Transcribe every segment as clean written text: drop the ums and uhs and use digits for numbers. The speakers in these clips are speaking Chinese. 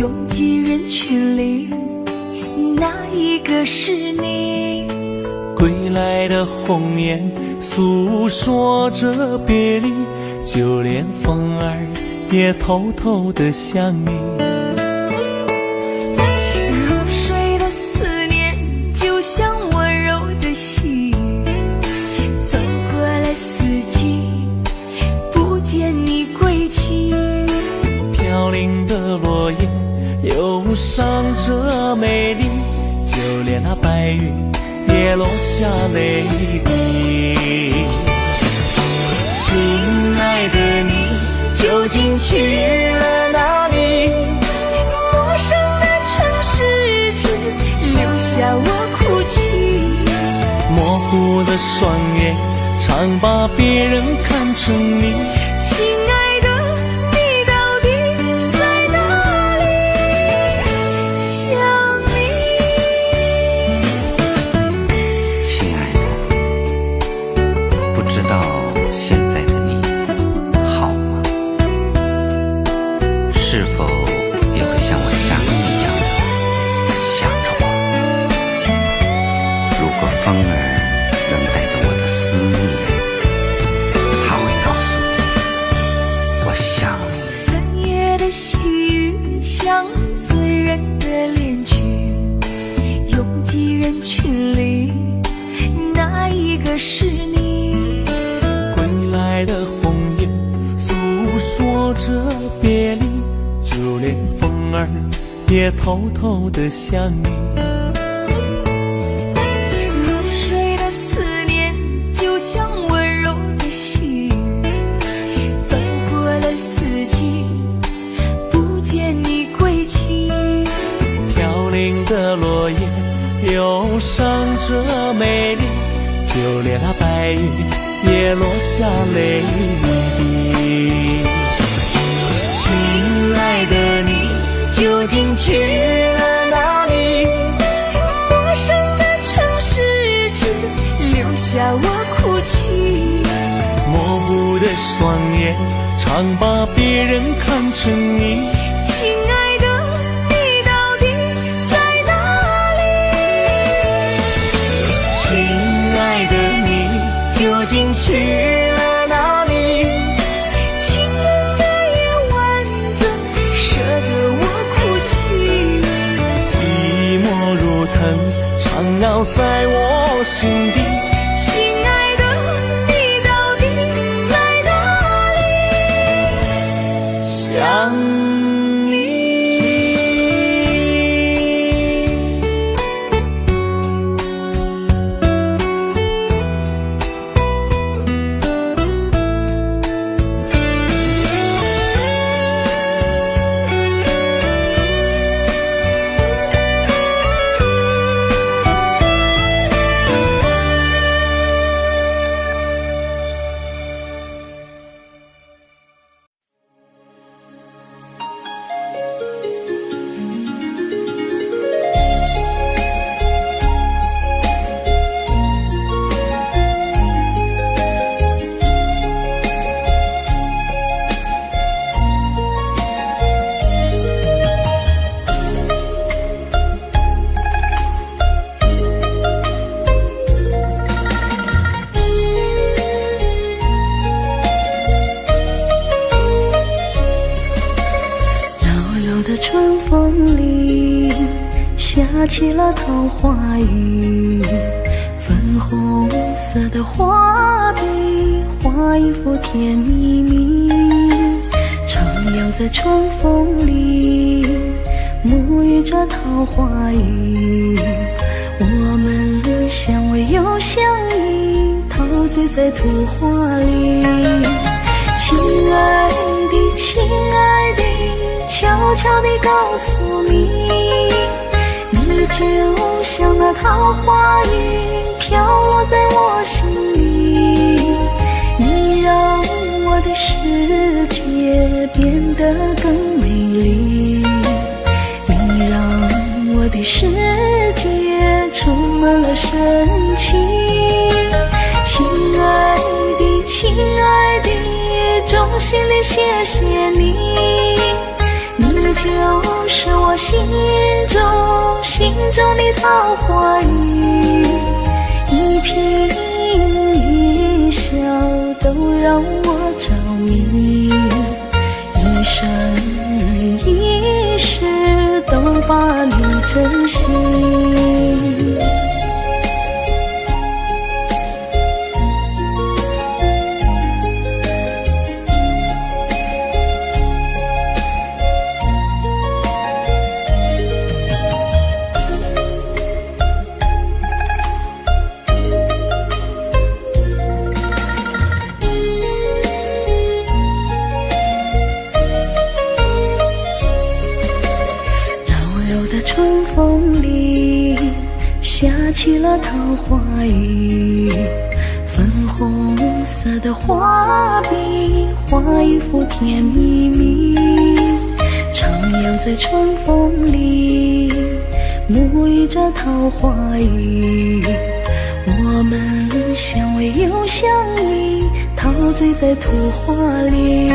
拥挤人群里，哪一个是你？归来的红颜诉说着别离，就连风儿也偷偷地想你。入睡的思念就像温柔的细雨，走过了四季，不见你归期。飘零的落叶忧伤着美丽，就连那白云也落下泪滴。亲爱的你究竟去了哪里？陌生的城市只留下我哭泣，模糊的双眼常把别人看成你。亲爱的你到底在哪里？想你。亲爱的，不知道现在的你好吗？是否也会像我想你一样的想着我？如果风儿能带走我的思念，它会告诉你我想你。三月的细雨像醉人的恋曲，拥挤人群里，哪一个是你？归来的红颜诉说着别离，就连风儿也偷偷地想你。入睡的思念就像温柔的细雨，走过了四季，不见你归期。飘零的落叶忧伤着美丽，就连那白云也落下泪滴。亲爱的你究竟去了哪里？陌生的城市只留下我哭泣，模糊的双眼常把别人看成你。亲爱的你到底在哪里？亲爱的你究竟去了哪里？清冷的夜晚怎舍得我哭泣？寂寞如藤缠绕在我心底。亲爱的你到底在哪里？想你。春风里下起了桃花雨，粉红色的画笔画一幅甜蜜蜜，徜徉在春风里沐浴着桃花雨，我们相偎又相依，陶醉在图画里。亲爱的，亲爱的，悄悄地告诉你，你就像那桃花雨飘落在我心里，你让我的世界变得更美丽，你让我的世界充满了神奇。亲爱的，亲爱的，衷心地谢谢你，你就是我心中的桃花雨，一颦一笑都让我着迷，一生一世都把你珍惜。春风里下起了桃花雨，粉红色的画笔画一幅甜蜜蜜，徜徉在春风里沐浴着桃花雨，我们相偎又相依，陶醉在图画里。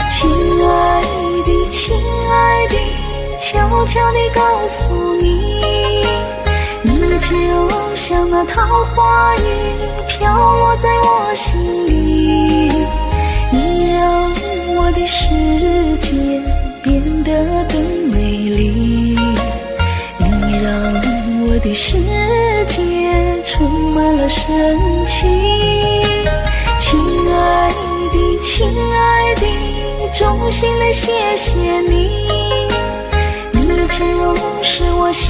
亲爱的亲爱的，悄悄地告诉你，你就像那桃花雨飘落在我心里，你让我的世界变得更美丽，你让我的世界充满了神奇。亲爱的亲爱的，衷心的谢谢你，就是我心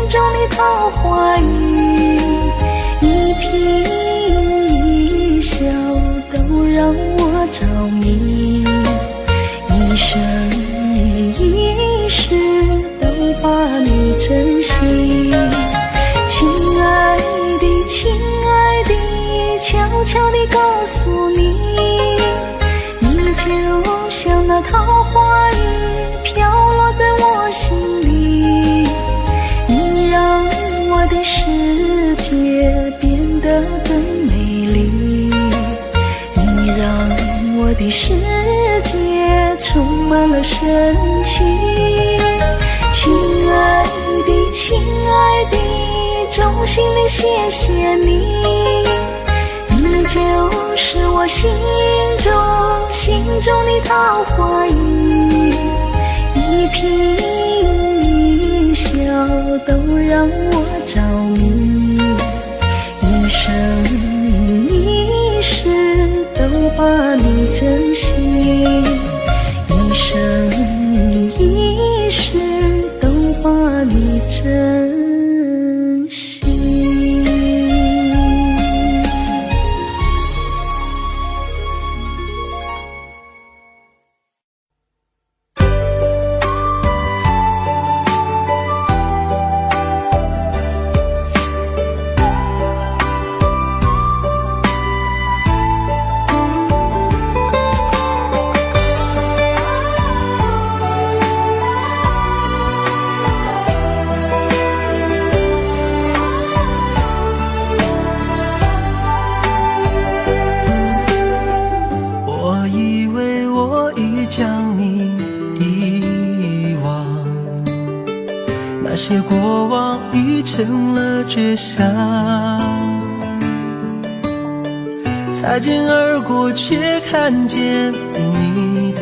中的桃花雨，一颦一笑都让我着迷，一生一世都把你珍惜。亲爱的亲爱的，悄悄地告诉你，你就像那桃花雨飘落在我心里，你让我的世界变得更美丽，你让我的世界充满了神奇。亲爱的亲爱的，衷心的谢谢你，你就是我心中的桃花雨，一颦一笑都让我着迷，一生一世都把你珍惜，一生一世都把你珍惜。那些过往已成了绝响，擦肩而过却看见你的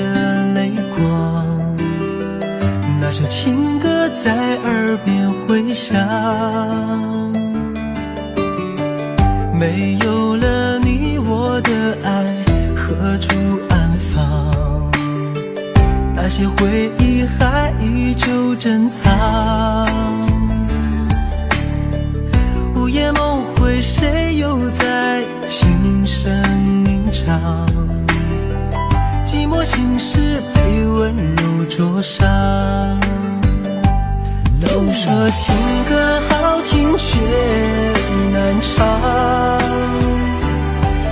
泪光，那首情歌在耳边回响，没有了你我的爱何处安放，那些回忆还依旧珍藏，午夜梦回谁又在轻声吟唱，寂寞心事被温柔灼伤，都说情歌好听却难唱，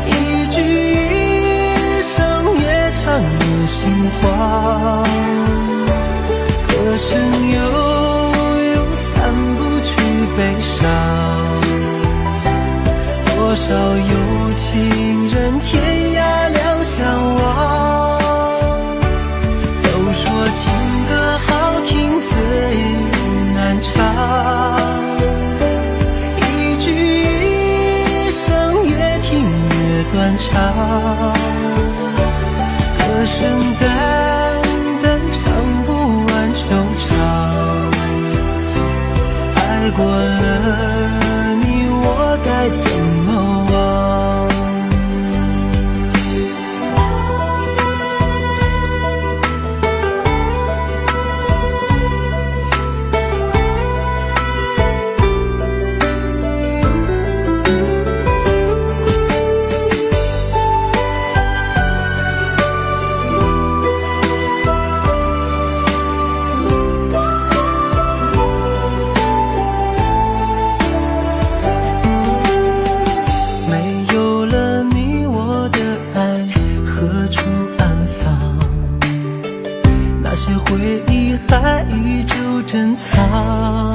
一句一声越唱越心慌，歌声悠散不去悲伤，多少有情人天涯两相望，都说情歌唱，歌声淡淡唱不完惆怅。爱过了你，我该怎么忘？珍藏，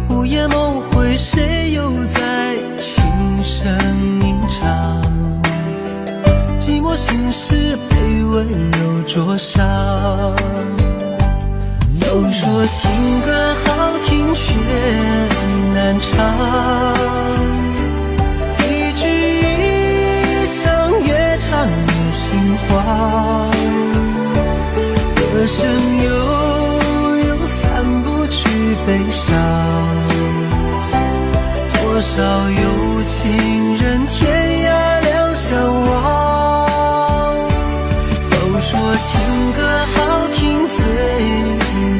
午夜梦回，谁又在轻声吟唱？寂寞心事被温柔灼伤。都说情歌好听却难唱，一句一声越唱越心慌。歌声悠悠散不去悲伤，多少有情人天涯两相望。都说情歌好听最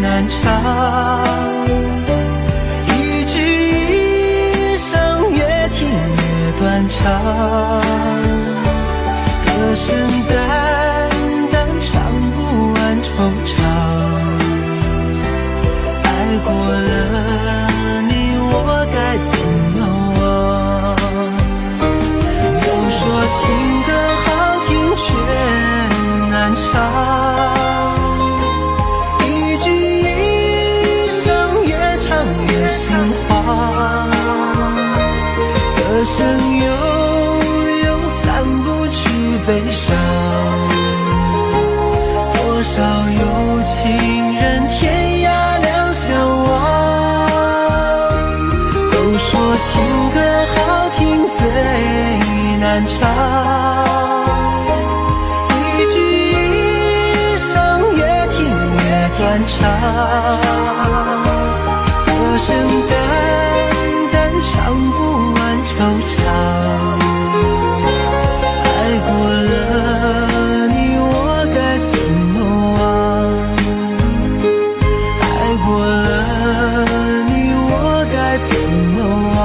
难唱，一句一声越听越断肠。歌声淡淡唱不完惆怅，爱过了你，我该怎么忘？都说情歌好听却难唱，一句一声越唱越心慌。歌声悠悠散不去悲伤，多少有情人天涯两相望。都说情歌好听最难唱，一句一声越听越断肠。歌声淡淡唱不完惆怅，爱过了你，我该怎么忘？爱过了你，我该怎么忘？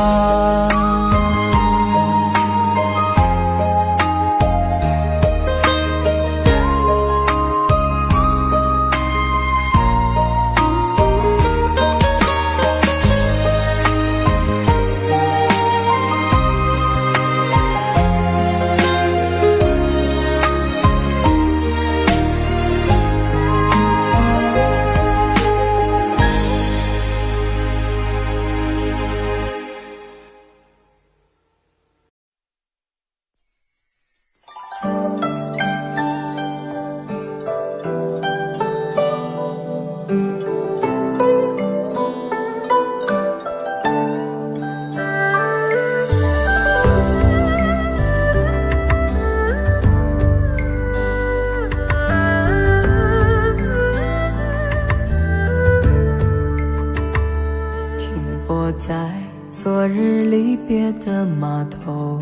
昨日离别的码头，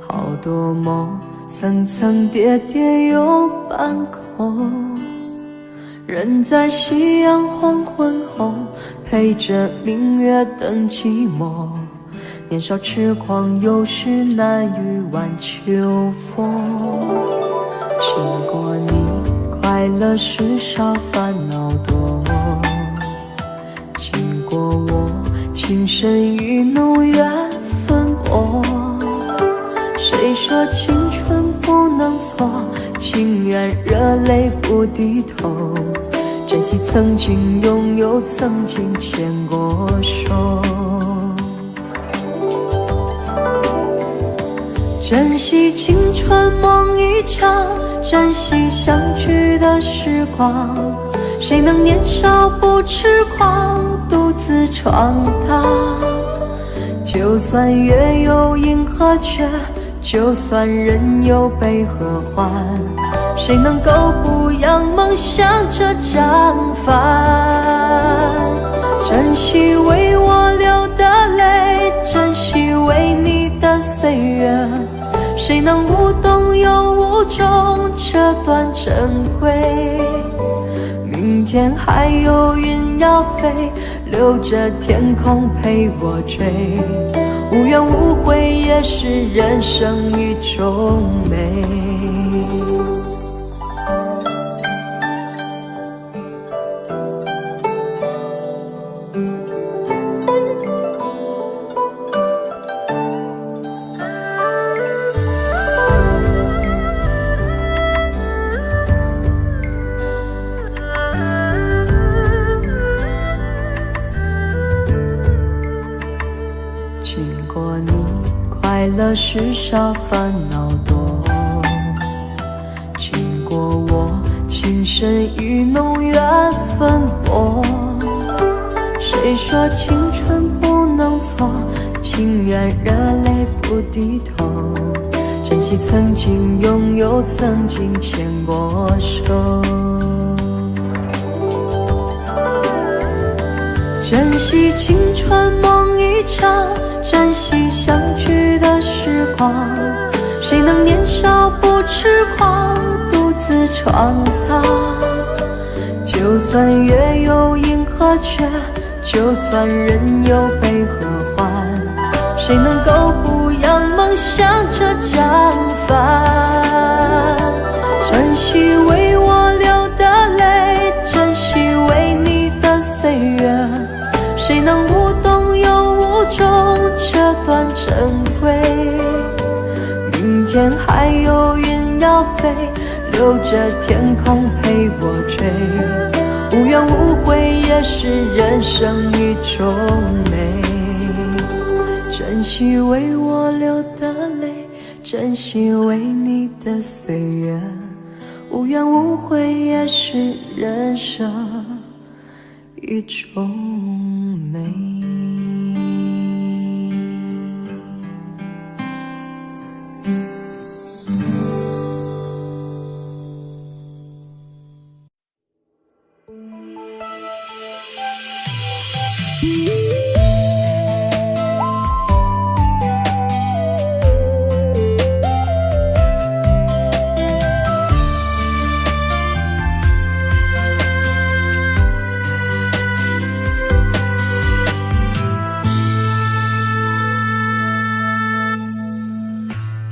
好多梦层层叠叠又半空，人在夕阳黄昏后，陪着明月等寂寞。年少痴狂，有时难御晚秋风。经过你，快乐时少，烦恼多。经过我，情深意浓，缘分薄。谁说青春不能错？情愿热泪不低头。珍惜曾经拥有，曾经牵过手。珍惜青春梦一场，珍惜相聚的时光。谁能年少不痴狂，独自闯荡？就算月有阴和缺，就算人有悲和欢，谁能够不扬梦想这张帆？珍惜为我流的泪，珍惜为你的岁月，谁能无动又无衷这段珍贵？明天还有云要飞，留着天空陪我追，无怨无悔也是人生一种美。快乐事少，烦恼多。经过我情深意浓，缘分薄。谁说青春不能错？情愿热泪不低头。珍惜曾经拥有，曾经牵过手。珍惜青春梦一场，珍惜相聚的时光，谁能年少不痴狂，独自闯荡？就算月有阴和缺，就算人有悲和欢，谁能够不扬梦想这张帆？珍惜为我流的泪，珍惜为你的岁月，谁能无动又无衷这段珍贵？明天还有云要飞，留着天空陪我追，无怨无悔也是人生一种美。珍惜为我流的泪，珍惜为你的岁月，无怨无悔也是人生一种美。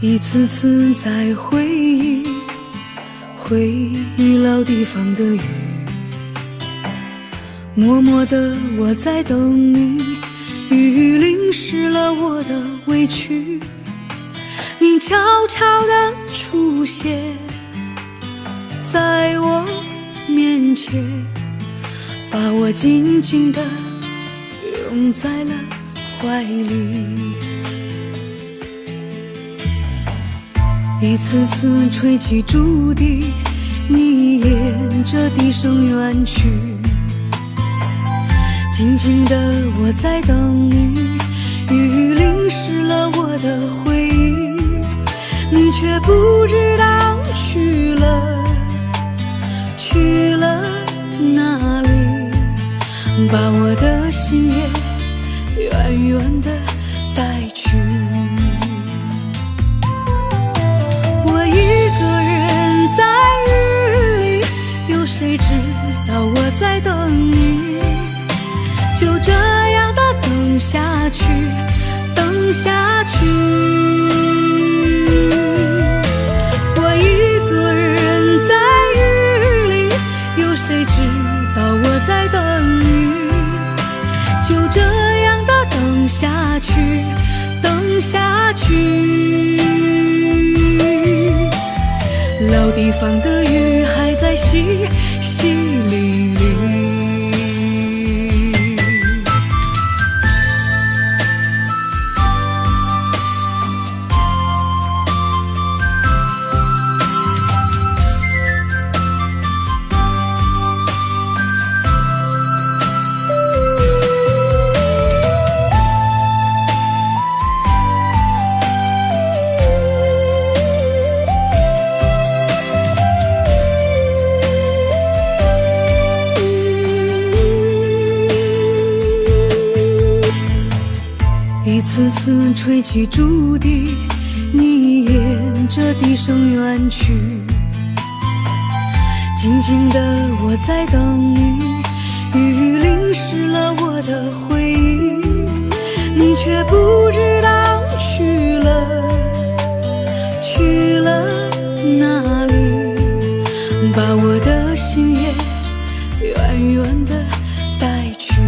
一次次在回忆老地方的雨，默默的我在等你，雨淋湿了我的委屈，你悄悄的出现在我面前，把我紧紧的拥在了怀里。一次次吹起竹笛，你沿着笛声远去，静静的我在等你，雨淋湿了我的回忆，你却不知道去了哪里，把我的心也远远的带去。谁知道我在等你，就这样的等下去，等下去。我一个人在雨里，有谁知道我在等你，就这样的等下去，等下去。老地方的雨还在淅淅沥沥。次次吹起竹笛，你沿着笛声远去。静静的我在等你，雨淋湿了我的回忆，你却不知道去了哪里，把我的心也远远地带去。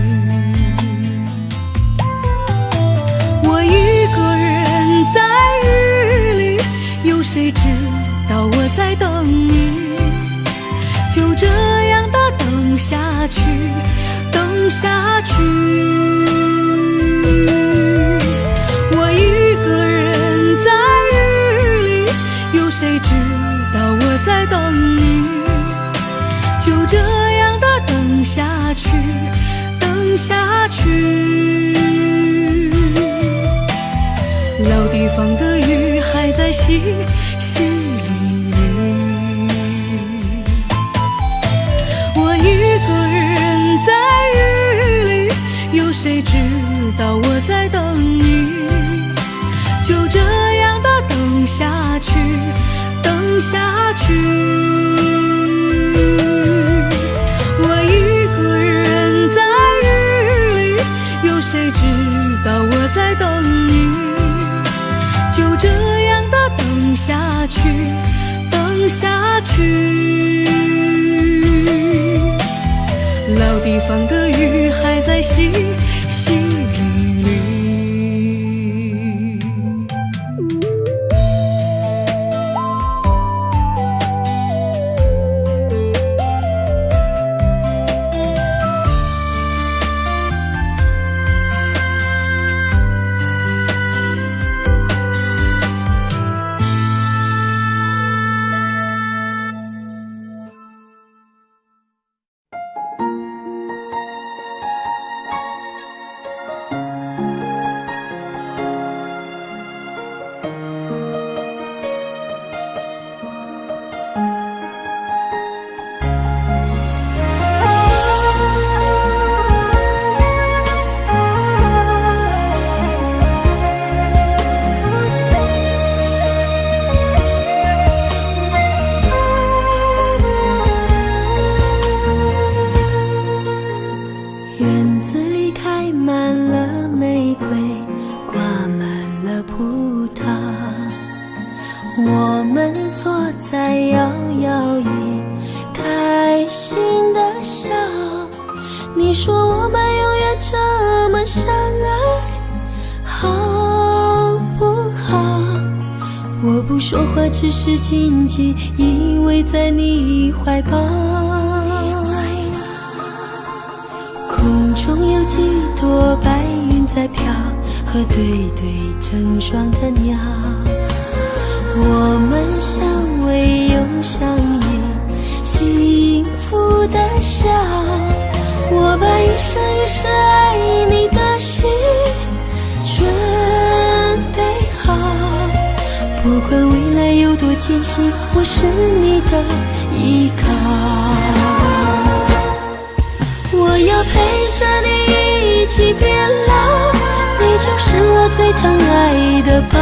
我一个人在雨里，有谁知道我在等你？就这样的等下去，等下去。我一个人在雨里，有谁知道我在等你？就这样的等下去，等下去。老地方的雨还在淅淅沥沥，我一个人在雨里，有谁知道我在等你？就这样的等下去，等下去。我一个人在雨里，有谁知道我在等你？就这样的等下去，等下去。老地方的雨还在淅淅沥沥。我们坐在摇摇椅，开心的笑。你说我们永远这么相爱，好不好？我不说话，只是紧紧依偎在你怀抱。空中有几朵白云在飘，和对对成双的鸟。我们相偎又相依，幸福的笑。我把一生一世爱你的心准备好，不管未来有多艰辛，我是你的依靠。我要陪着你一起变老，你就是我最疼爱的宝。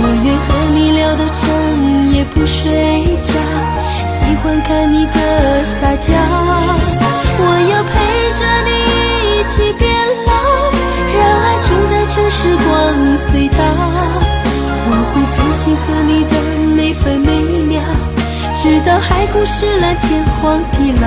我愿和你聊到整夜不睡觉，喜欢看你的撒娇。我要陪着你一起变老，让爱停在这时光隧道。我会珍惜和你的每分每秒，直到海枯石烂，天荒地老。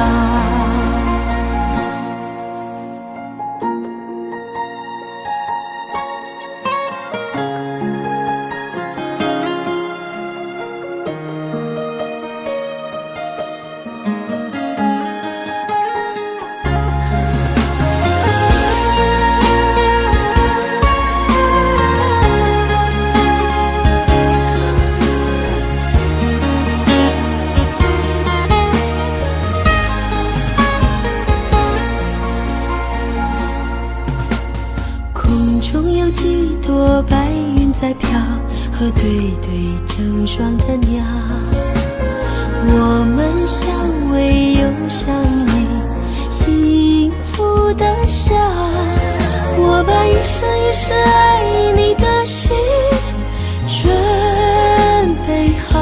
几朵白云在飘，和对对成双的鸟。我们相偎又相依，幸福的笑。我把一生一是爱你的心准备好，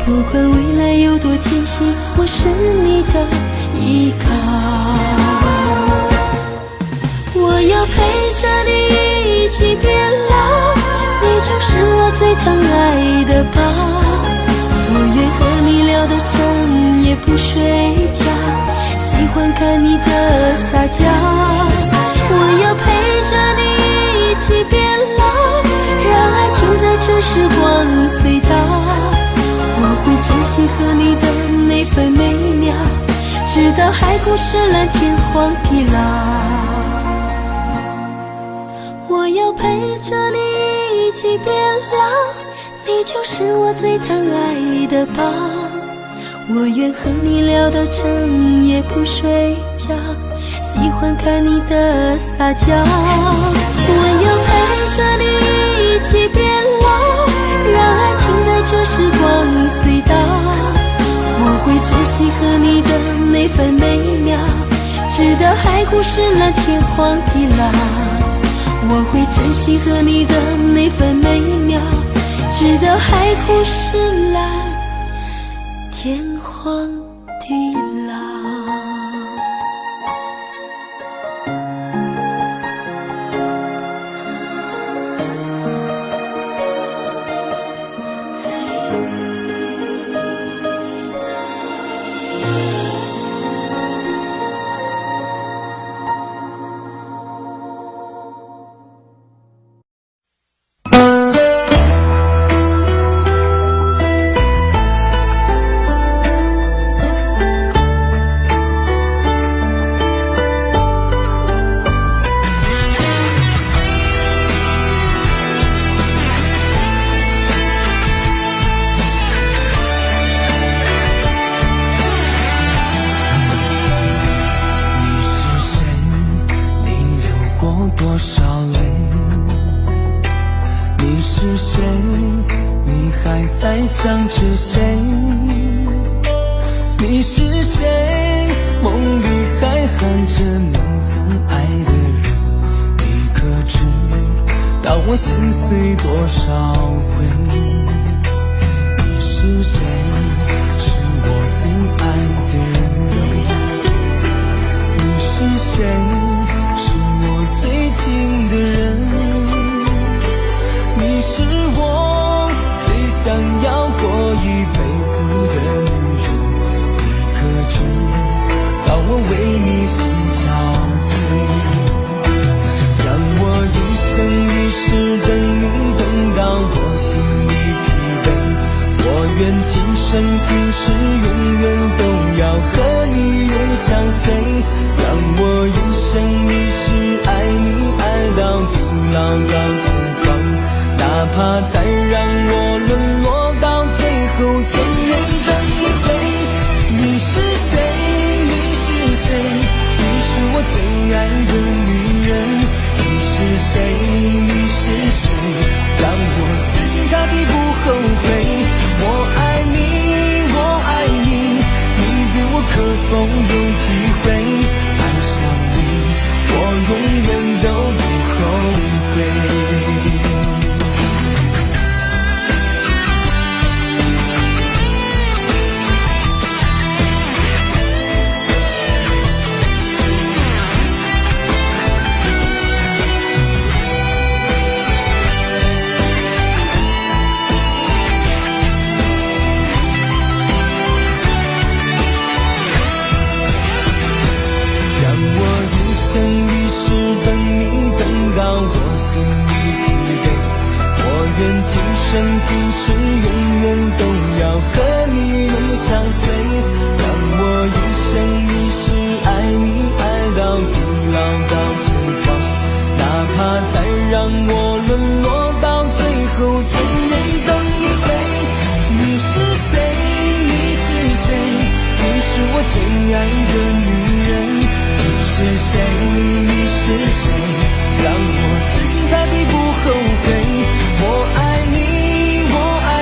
不管未来有多艰辛，我是你的依靠。我要陪着你一起变老，你就是我最疼爱的宝。我愿和你聊到整夜不睡觉，喜欢看你的撒娇。我要陪着你一起变老，让爱停在这时光隧道。我会珍惜和你的每分每秒，直到海枯石烂，天荒地老。我要陪着你一起变老，你就是我最疼爱的宝。我愿和你聊到整夜不睡觉，喜欢看你的撒娇。我要陪着你一起变老，让爱停在这时光隧道。我会珍惜和你的每分每秒，直到海枯石烂，天荒地老。我会珍惜和你的每分每秒，直到海枯石烂，天荒地老。想着谁？你是谁？梦里还喊着你曾爱的人，你可知道我心碎多少回？你是谁？是我最爱的人。你是谁？是我最亲的人。你是我最想要过一辈子的女人，你可知道我为你心憔悴？让我一生一世等你，等到我心里疲惫。我愿今生今世永远都要和你永相随。让我一生一世爱你，爱到地老到天荒。哪怕再让我沦落到最后，千年等一回。你是谁？你是谁？你是我最爱的女人。你是谁？你是谁？让我死心塌地不后悔。我爱你，我爱你，你对我可否有体会？爱上你，我永远都不后悔。愿今生今世永远都要和你永相随。让我一生一世爱你，爱到地老到天荒。哪怕再让我沦落到最后，千年等一回。你是谁？你是谁？你是我最爱的女人。你是谁？你是谁？让我死心塌地不后悔。我爱你，我爱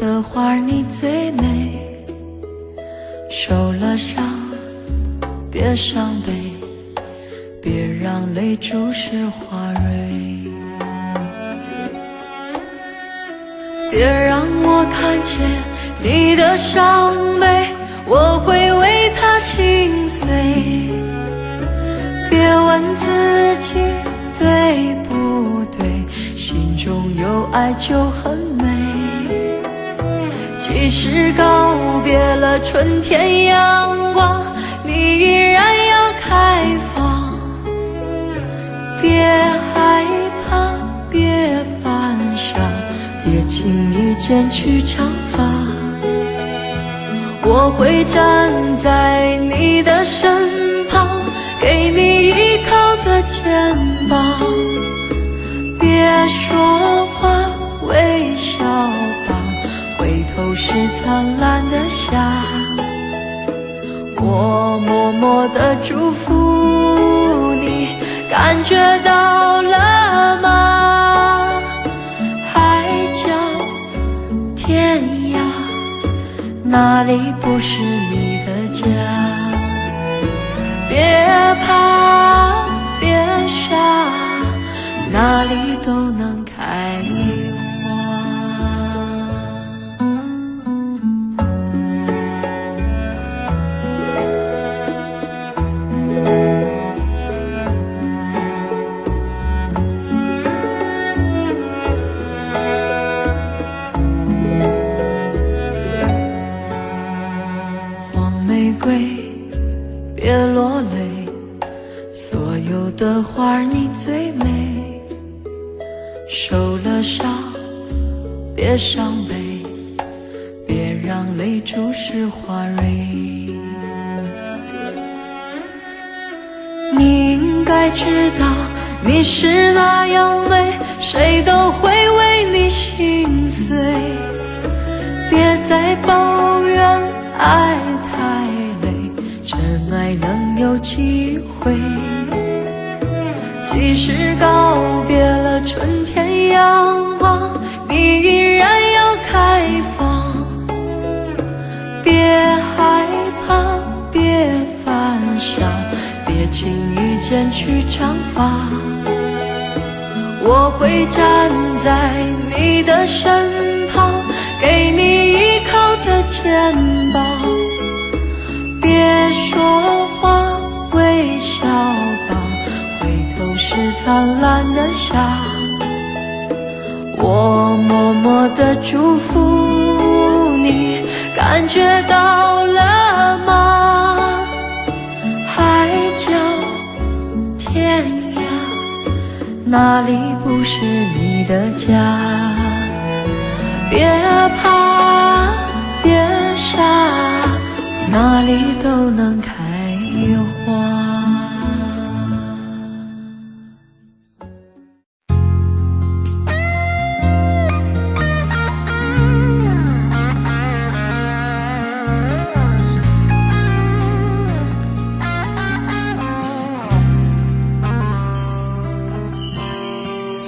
的花你最美，受了伤别伤悲，别让泪注湿花蕊，别让我看见你的伤悲，我会为他心碎。别问自己对不对，心中有爱就很美。即使告别了春天阳光，你依然要开放。别害怕，别犯傻，别轻易剪去长发。我会站在你的身旁，给你依靠的肩膀。别说话，微笑吧，回头是灿烂的夏。我默默地祝福你，感觉到了吗？海角天涯，哪里不是你的家？别怕，别傻，哪里都能开花。黄玫瑰别落泪，所有的花你最美，受了伤别伤悲，别让泪注湿花蕊。你应该知道你是那样美，谁都会为你心碎。别再抱怨爱太累，真爱能有机会。即使告别了春天阳光，你依然要开放。别害怕，别犯傻，别轻易剪去长发。我会站在你的身旁，给你依靠的肩膀。别说话，微笑吧，回头是灿烂的夏。我默默地祝福你，感觉到了吗？海角天涯，哪里不是你的家？别怕，别傻，哪里都能开花。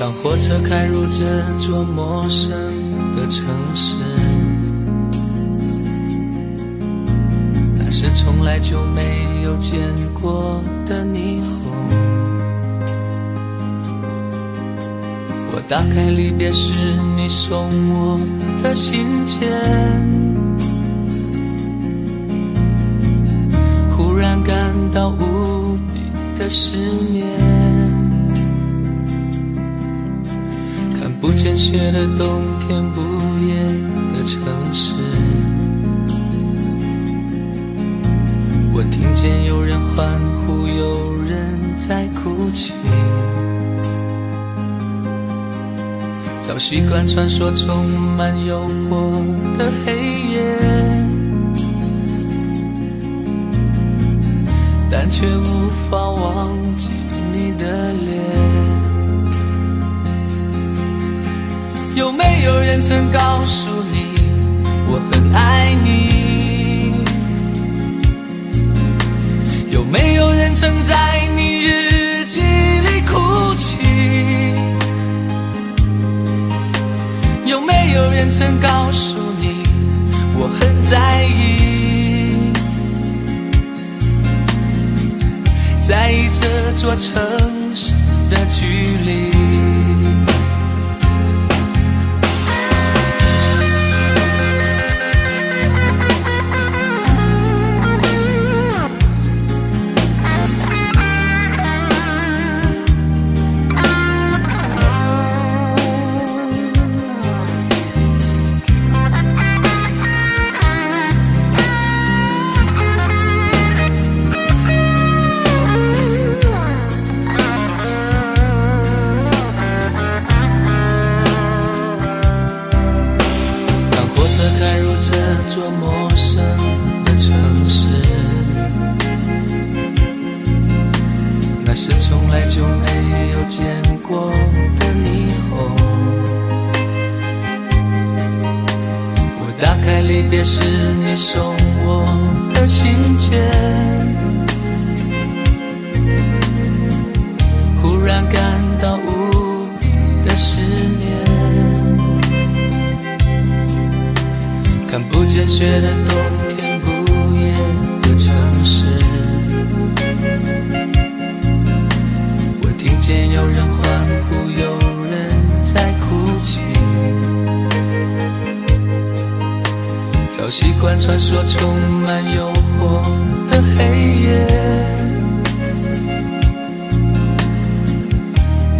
当火车开入这座陌生的城市，那是从来就没有见过的霓虹。我打开离别时你送我的信件，忽然感到无比的失眠。看不见雪的冬天，不夜的城市，我听见有人欢呼，有人在哭泣。早习惯传说充满诱惑的黑夜，但却无法忘记你的脸。有没有人曾告诉你我很爱你？有没有人曾在你日记里哭泣？有没有人曾告诉你在意这座城市的距离。这座陌生的城市，那是从来就没有见过的霓虹。我打开离别时你送我的信件，忽然感到无比的思念。看不见雪的冬天，不夜的城市，我听见有人欢呼，有人在哭泣。早习惯穿梭充满诱惑的黑夜，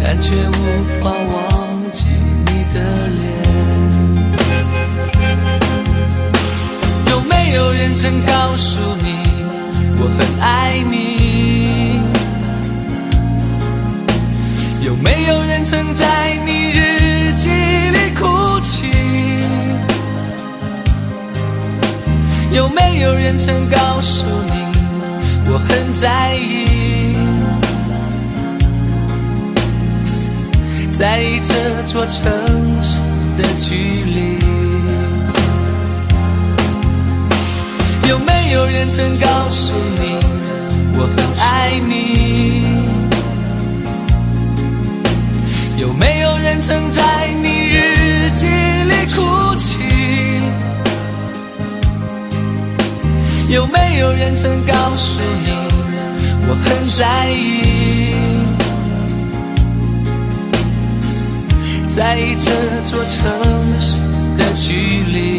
但却无法忘记你的脸。有没有人曾告诉你我很爱你？有没有人曾在你日记里哭泣？有没有人曾告诉你我很在意？在意这座城市的距离。有没有人曾告诉你我很爱你？有没有人曾在你日记里哭泣？有没有人曾告诉你我很在意？在意这座城市的距离。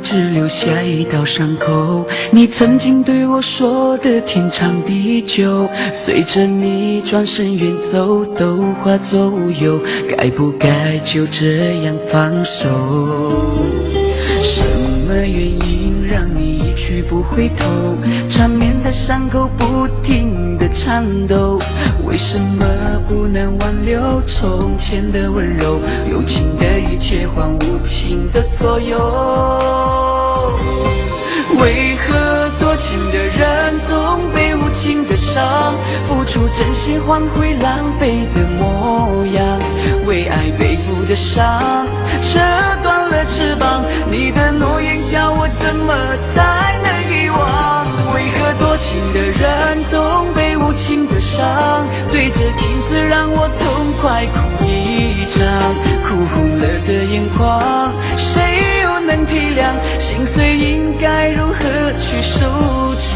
只留下一道伤口，你曾经对我说的天长地久，随着你转身远走，都化作乌有，该不该就这样放手？什么原因让你一去不回头？缠绵的伤口不停地颤抖，为什么不能挽留从前的温柔？有情的一切换无情的所有，为何多情的人总被无情的伤？付出真心换回狼狈的模样，为爱背负的伤，折断了翅膀。你的诺言叫我怎么才能遗忘？为何多情的人总被无情的伤？对着镜子让我痛快哭一场，哭红了的眼眶，谁又能体谅？心碎应该如何去收场？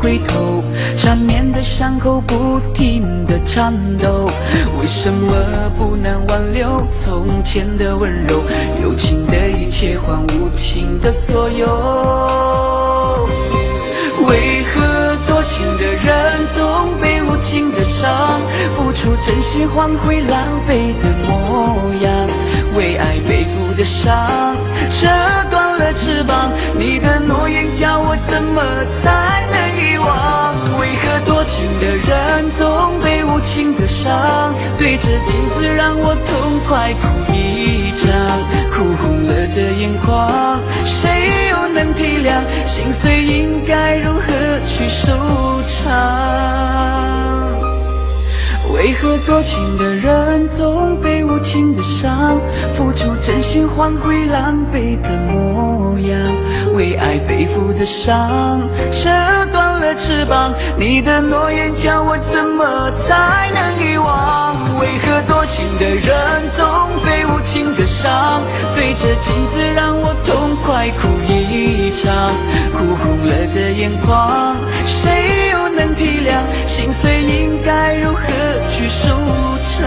回头，缠绵的伤口不停地颤抖，为什么不能挽留从前的温柔？有情的一切换无情的所有，为何多情的人总被无情的伤？付出真心换回狼狈的模样，为爱背负的伤，折断了翅膀。你的诺言叫我怎么才能遗忘？为何多情的人总被无情的伤？对着镜子让我痛快哭一场，哭红了的眼眶，谁又能体谅？心碎应该如何去收场？为何多情的人总被无情的伤？付出真心换回狼狈的模样，为爱背负的伤，折断了翅膀。你的诺言叫我怎么才能遗忘？为何多情的人总被无情的伤？对着镜子让我痛快哭一场，哭红了的眼眶，谁又能体谅？心碎应该如何去收场？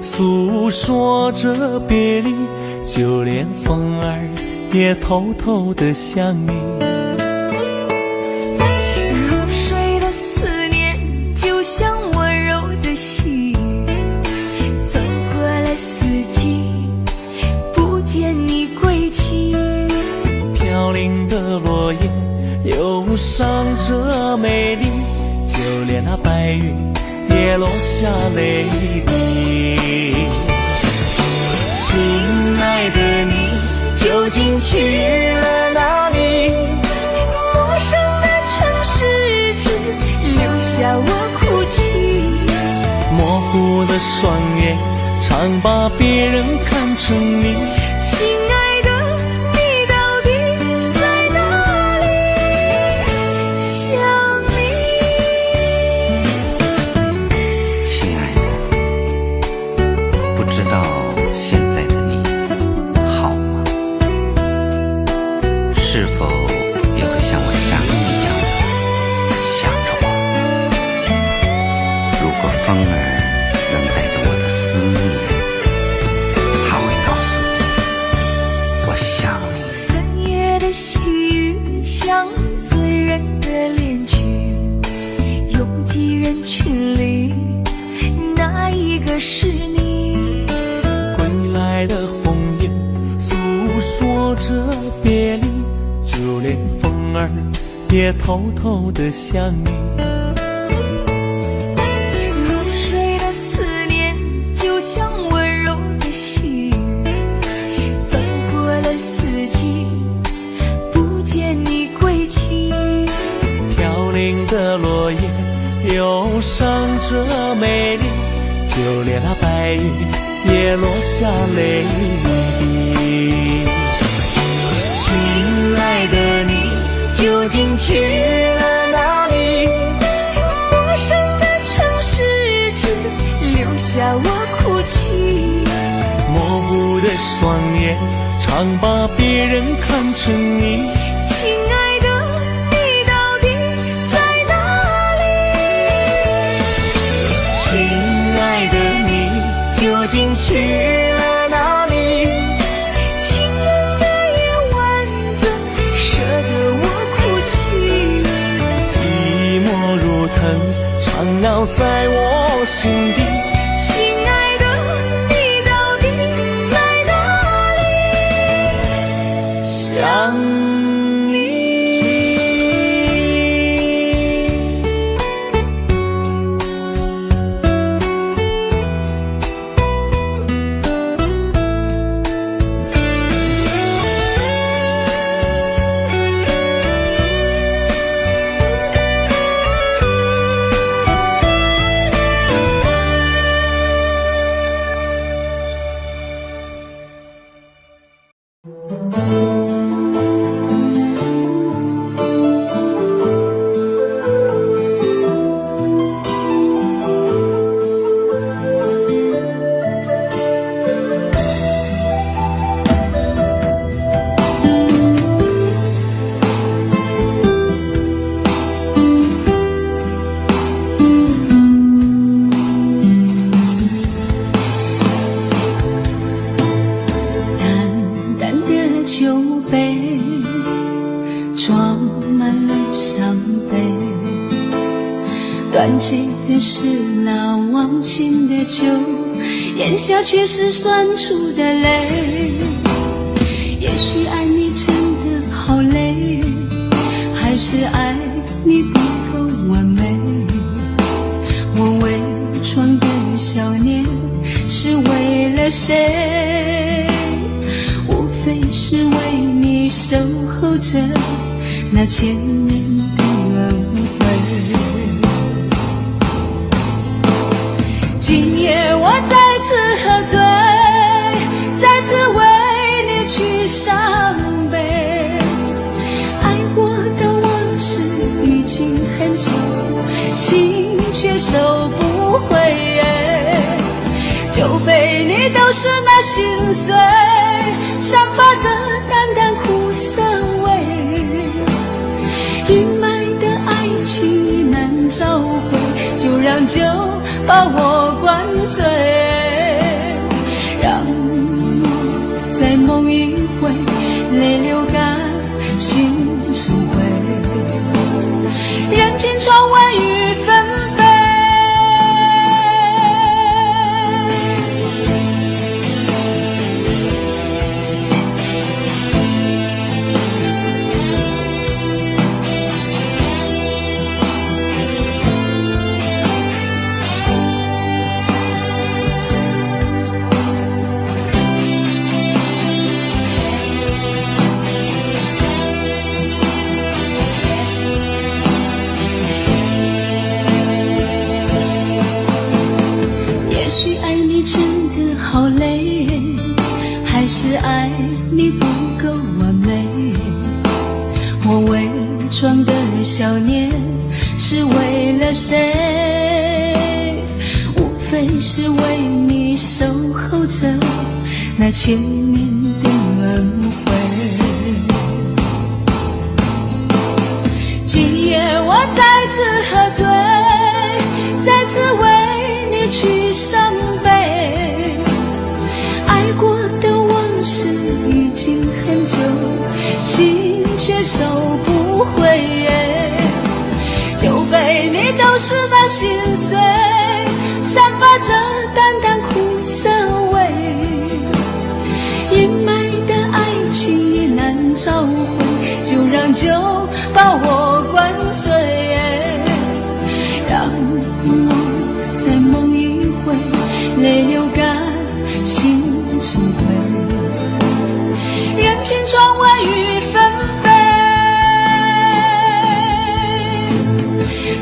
诉说着别离，就连风儿也偷偷地想你。入睡的思念就像温柔的细雨，走过了四季，不见你归期。飘零的落叶忧伤着美丽，就连那白云也落下泪滴。亲爱的你究竟去了哪里？陌生的城市只留下我哭泣，模糊的双眼常把别人看成你。亲爱的你到底在哪里？想你。亲爱的，不知道现在的你好吗？是否也会像我想你一样的想着我？如果风儿能带走我的思念，它会告诉你，也偷偷地想你。入睡的思念就像温柔的细雨，走过了四季，不见你归期。飘零的落叶忧伤着美丽，就连那白云也落下泪滴。亲爱的你究竟去了哪里？陌生的城市只留下我哭泣，模糊的双眼常把别人看成你。亲爱的你到底在哪里？亲爱的你究竟去了哪里？清冷的夜晚怎舍得我哭泣？寂寞如藤缠绕在我心底。亲爱的你到底在哪里？想你。断气的是那忘情的酒，咽下却是酸楚的泪。也许爱你真的好累，还是爱你不够完美。我伪装的笑脸是为了谁？无非是为你守候着那千年的轮回。今夜我再次喝醉，再次为你去伤悲。爱过的往事已经很久，心却收不回。酒杯里都是那心碎，散发着淡淡苦涩味。阴霾的爱情已难找回，就让酒把我灌醉，让我再梦一回，泪流干，心成灰，任凭窗外雨纷飞。好累，还是爱你不够完美。我伪装的笑脸是为了谁？无非是为你守候着那千年的轮回。今夜我再次喝醉，再次为你去伤悲。爱过的往事已经很久，心却收不回。酒杯里都是那心碎，散发着淡淡苦涩味。阴霾的爱情已难找回，就让酒把我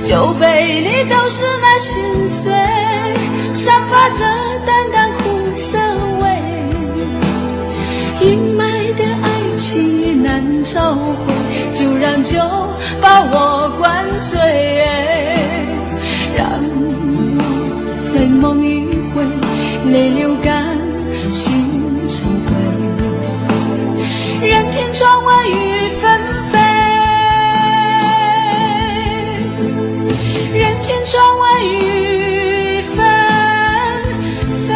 就被你都是那心碎，散发着淡淡苦涩味。阴霾的爱情已难找回，就让酒把我灌醉，让我再梦一回，泪流干，心成灰，任凭窗外雨纷飞，任凭窗外雨纷飞。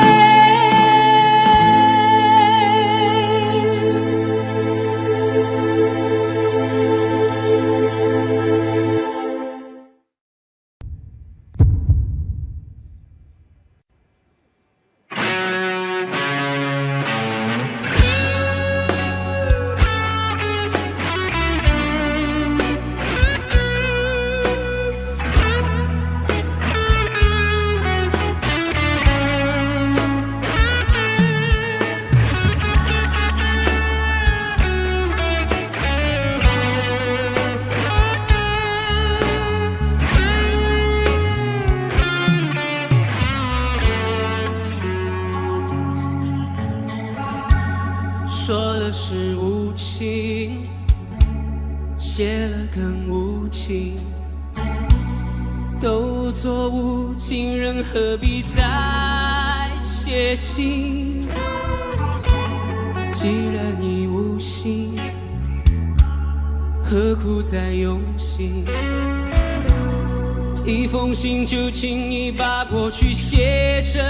说的是无情，写了更无情，都做无情人，何必再写信？既然你无心，何苦再用心？一封信就轻易把过去写成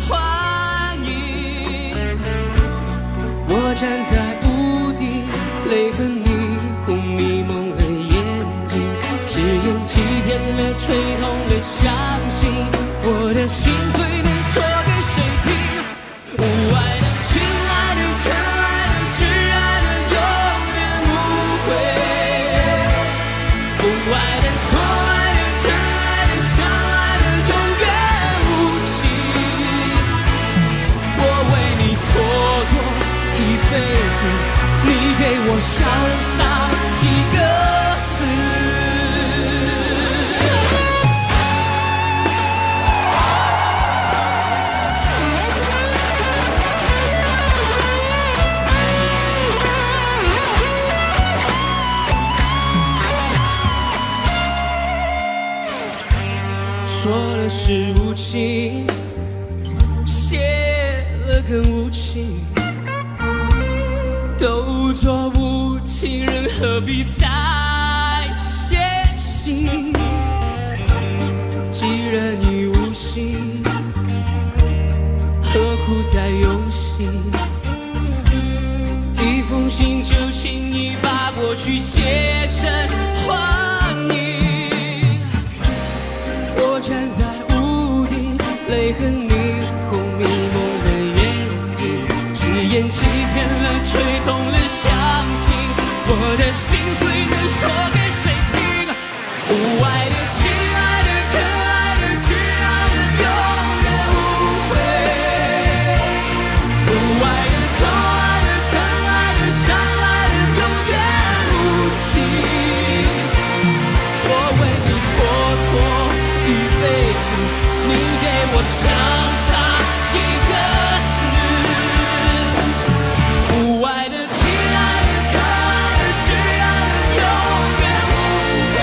幻影。我站在屋顶，泪痕霓虹迷蒙了眼睛，誓言欺骗了，吹痛了，相信我的心碎能说给谁听？无爱的、亲爱的、可爱的、挚爱的，永远无悔；不爱的、错爱的、曾爱的、相爱的，永远无情。我为你蹉跎一辈子，你给我潇洒几个字？说了是无情，写了更无情。都做无情人，何必再写信？既然你无心，何苦再用心？一封信就轻易把过去写成幻影。我站在屋顶，泪痕霓虹迷蒙了眼睛，誓言欺骗了，吹痛了，相信我的心碎能说给谁听？无爱的、亲爱的、可爱的、挚爱的，永远无悔；不爱的、错爱的、曾爱的、相爱的，永远无情。我为你蹉跎一辈子，你给我潇洒几个字？无爱的、亲爱的、可爱的、挚爱的，永远无悔；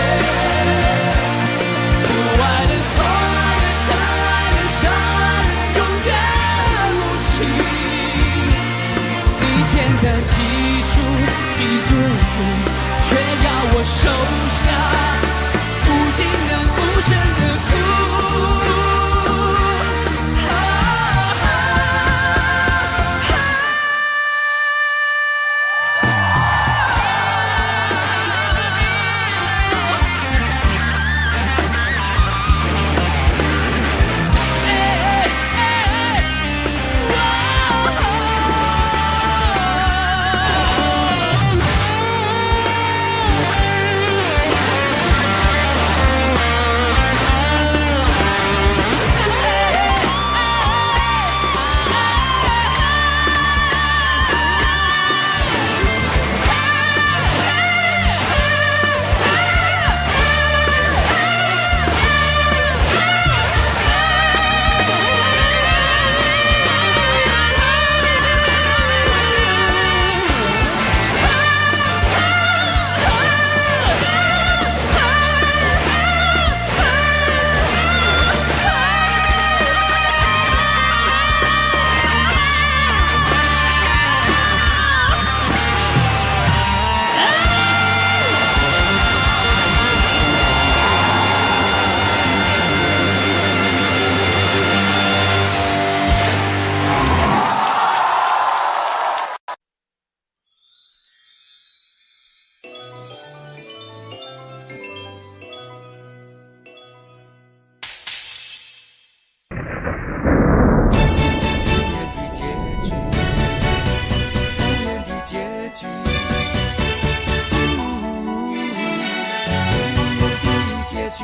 局。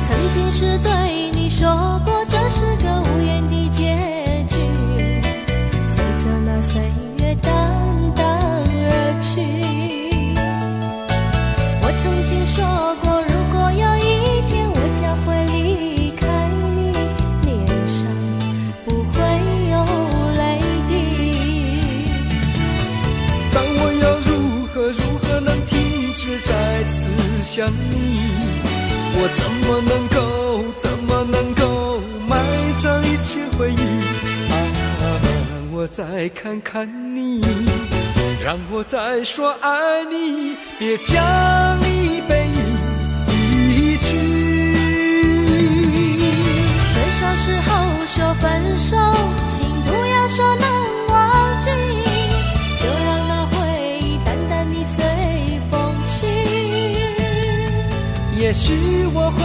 曾经是对你说过这是个无言的结局，随着那岁月淡淡而去。我曾经说过，如果有一天我将会离开你，脸上不会有泪滴。但我要如何能停止再次想你？我怎么能够埋葬一切回忆？让我再看看你，让我再说爱你，别将你背离去。分手时候说分手，请不要说能忘记，就让那回忆淡淡地随风去。也许我会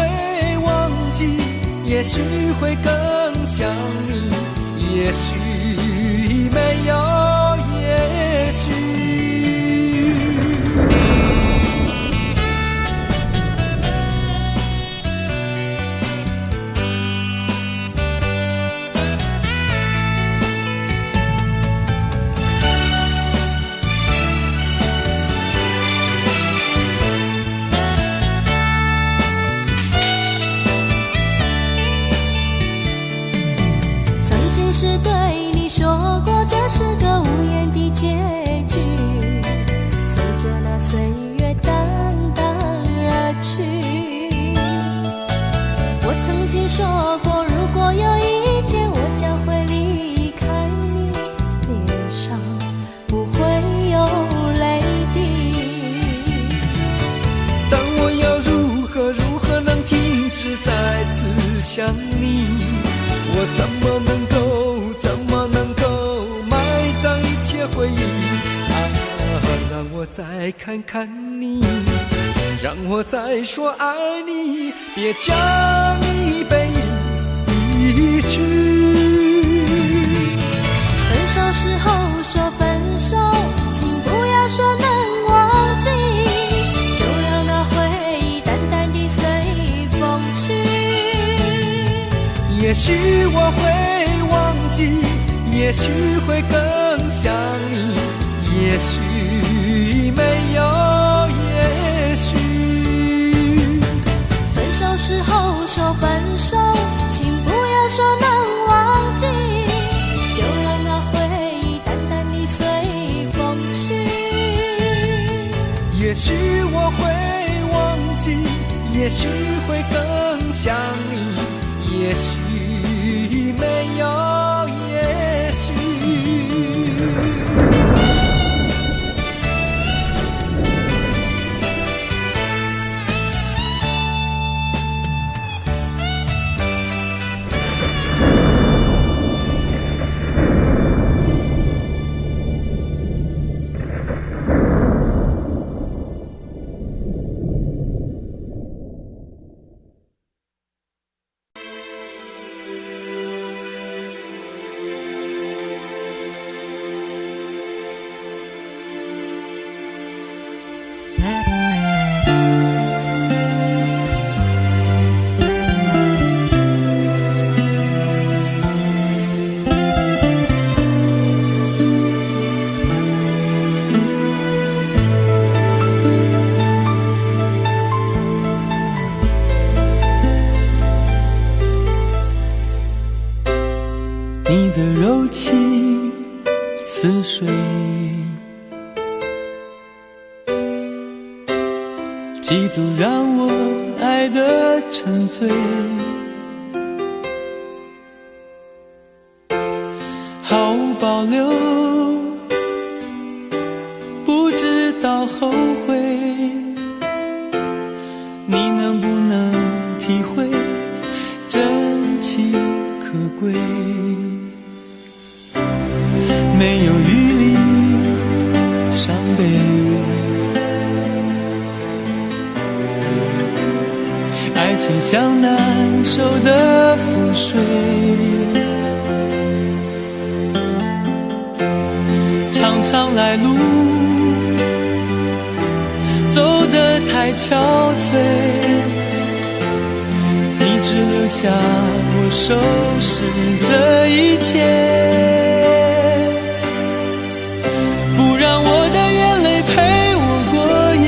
忘记，也许会更想你，也许没有也许。是对你说过，这是个无言的结局，随着那岁月淡淡而去。我曾经说过，如果有一天我将会离开你，脸上不会有泪滴。但我要如何能停止再次想你？我怎么能够埋葬一切回忆？让我再看看你，让我再说爱你，别将你背离去。分手时候说分手，请不要说能忘记，就让那回忆淡淡地随风去。也许我会忘记，也许会更想你，也许没有也许。分手时候说分手，请不要说能忘记，就让那回忆淡淡地随风去。也许我会忘记，也许会更想你，也许没有也许。你的柔情似水，几度让我爱得沉醉，毫无保留，不知道后悔。你能不能体会真情可贵？没有余力伤悲，爱情像难受的负水。常常来路走得太憔悴，你只留下我收拾这一切，不让我的眼泪陪我过夜，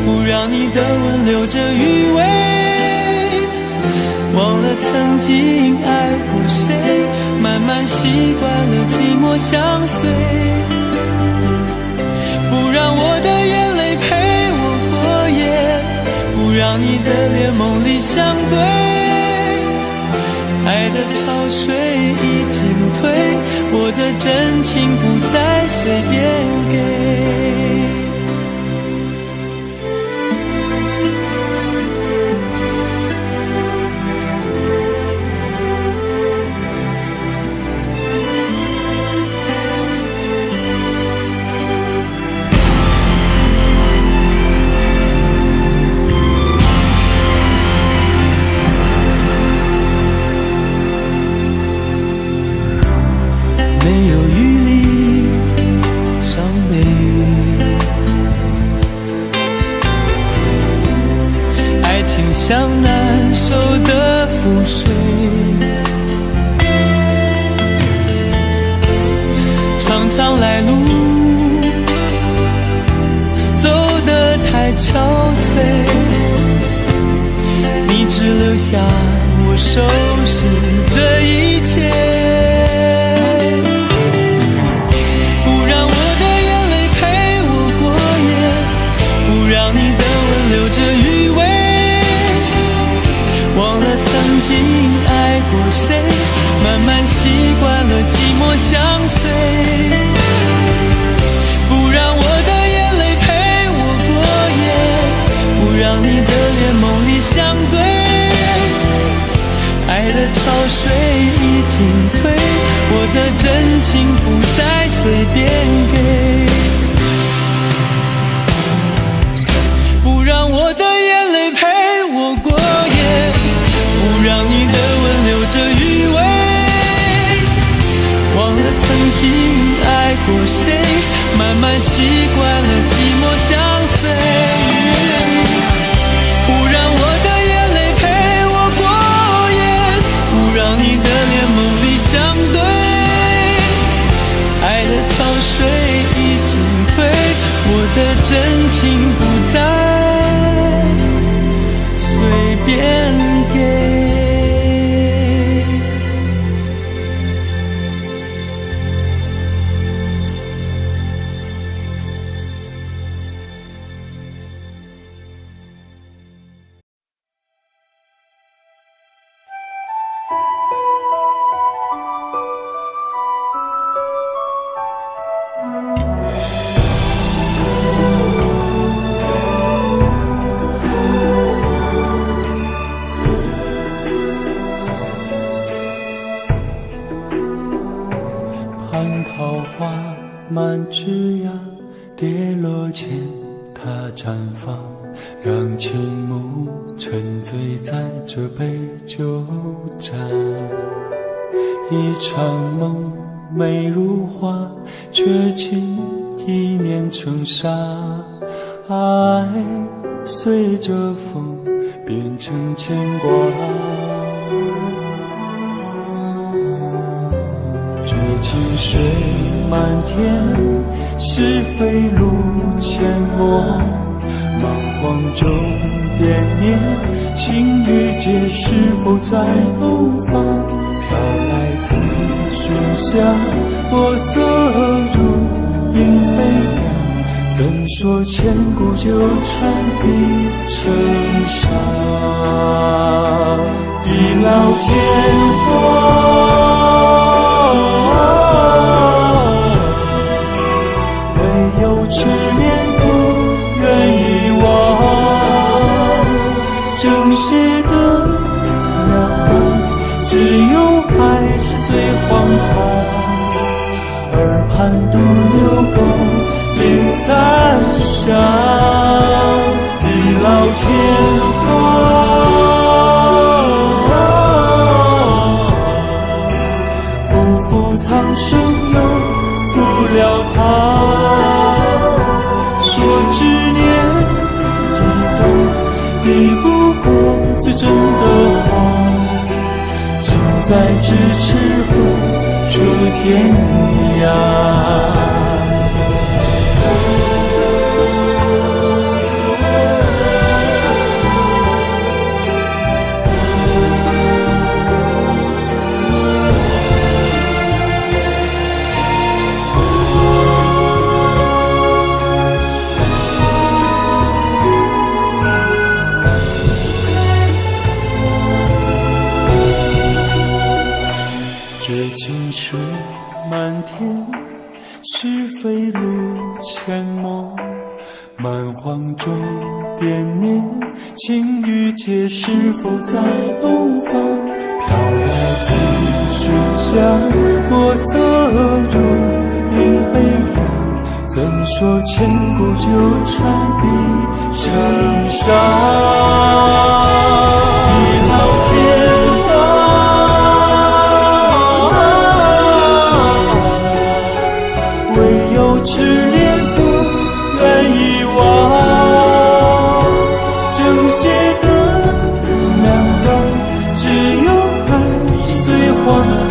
不让你的吻留着余味，忘了曾经爱过谁，慢慢习惯了寂寞相随，不让我的眼泪陪我过夜，不让你的脸梦里相对，爱的潮水已经退，我的真情不再随便给。没有余力伤悲，爱情像难收的覆水，常常来路走得太憔悴，你只留下我收拾这一切，留着余味，忘了曾经爱过谁，慢慢习惯了寂寞相随，不让我的眼泪陪我过夜，不让你的脸梦里相对，爱的潮水已经退，我的真情不再随便给，不让我的眼泪陪我过夜，不让你的吻留着余味，忘了曾经爱过谁，慢慢习惯了寂寞相随，不让我的眼泪陪我过夜，不让你的脸梦里相对，爱的潮水已经退，我的真情不再随便给。满枝桠跌落前，它绽放，让倾慕沉醉在这杯酒盏。一场梦美如画，却轻易碾成沙。爱随着风变成牵挂，绝情水漫天，是非路阡陌，彷徨中惦念，情与劫是否在东方？飘来自水乡，墨色如云悲凉，怎说千古纠缠已成伤？地老天荒，痴恋不愿遗忘，正邪的两岸，只有爱是最荒唐。耳畔独留宫帘残香，地老天荒，在咫尺和出天涯。青水满天，是非路阡陌，蛮荒中惦念，情与结是否在东方？飘来紫水香，墨色如云北洋，怎说千古纠缠碧成伤？地老天痴恋不愿遗忘，正邪的两端，只有爱是最荒唐。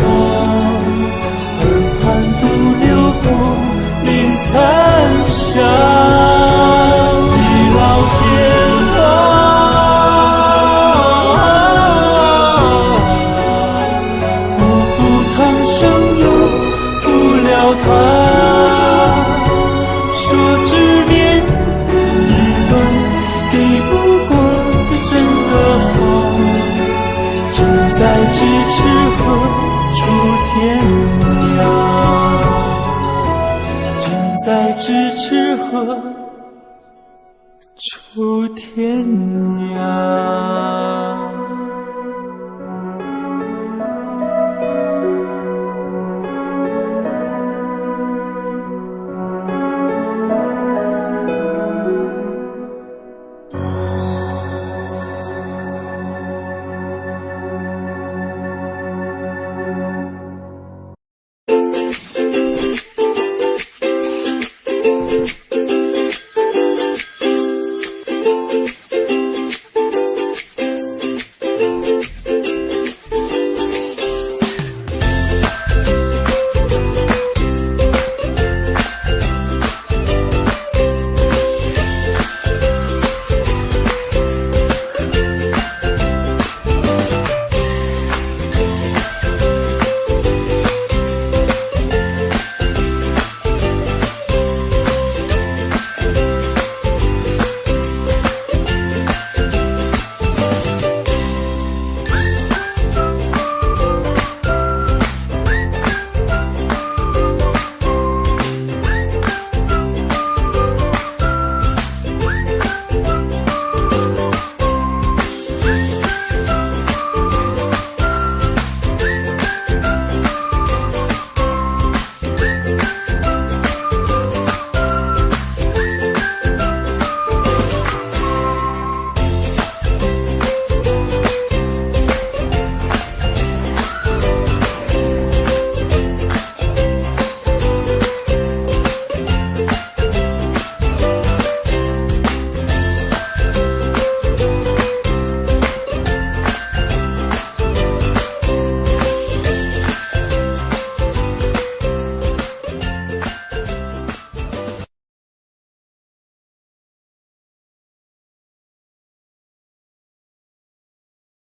耳畔独留功名残香，地老天荒，不负苍生又负了他。说执念一段，抵不过最真的谎。近在咫尺和出天涯，近在咫尺和出天涯。